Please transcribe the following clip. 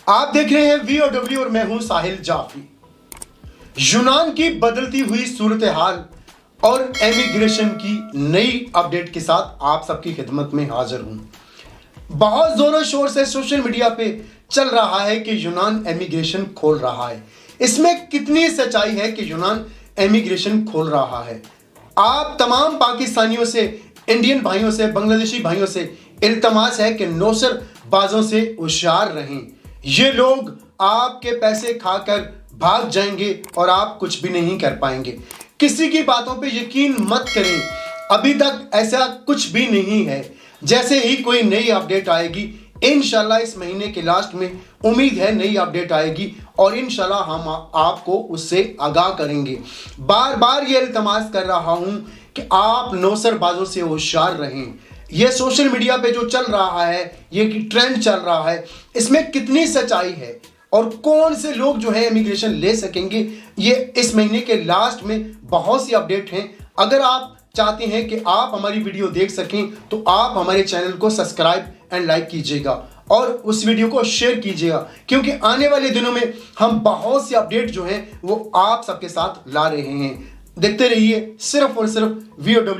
आप देख रहे हैं VOW और मैं हूं साहिल जाफी। यूनान की बदलती हुई सूरत हाल और एमिग्रेशन की नई अपडेट के साथ आप सबकी खिदमत में हाजिर हूं। बहुत जोरों शोर से सोशल मीडिया पे चल रहा है कि यूनान एमिग्रेशन खोल रहा है। इसमें कितनी सच्चाई है कि यूनान एमिग्रेशन खोल रहा है? आप तमाम पाकिस्तानियों से, इंडियन भाइयों से, बांग्लादेशी भाइयों से इल्तमास है कि नौसर बाजों से होशियार रहें। ये लोग आपके पैसे खाकर भाग जाएंगे और आप कुछ भी नहीं कर पाएंगे। किसी की बातों पे यकीन मत करें, अभी तक ऐसा कुछ भी नहीं है। जैसे ही कोई नई अपडेट आएगी, इंशाल्लाह इस महीने के लास्ट में उम्मीद है नई अपडेट आएगी और इंशाल्लाह हम आपको उससे आगाह करेंगे। बार बार ये इल्तमास कर रहा हूं कि आप नौसरबाजों से होशियार रहें। ये सोशल मीडिया पे जो चल रहा है, ये ट्रेंड चल रहा है, इसमें कितनी सच्चाई है और कौन से लोग जो है इमिग्रेशन ले सकेंगे, ये इस महीने के लास्ट में बहुत सी अपडेट हैं। अगर आप चाहते हैं कि आप हमारी वीडियो देख सकें तो आप हमारे चैनल को सब्सक्राइब एंड लाइक कीजिएगा और उस वीडियो को शेयर कीजिएगा, क्योंकि आने वाले दिनों में हम बहुत सी अपडेट जो हैं वो आप सबके साथ ला रहे हैं। देखते रहिए सिर्फ और सिर्फ VOW।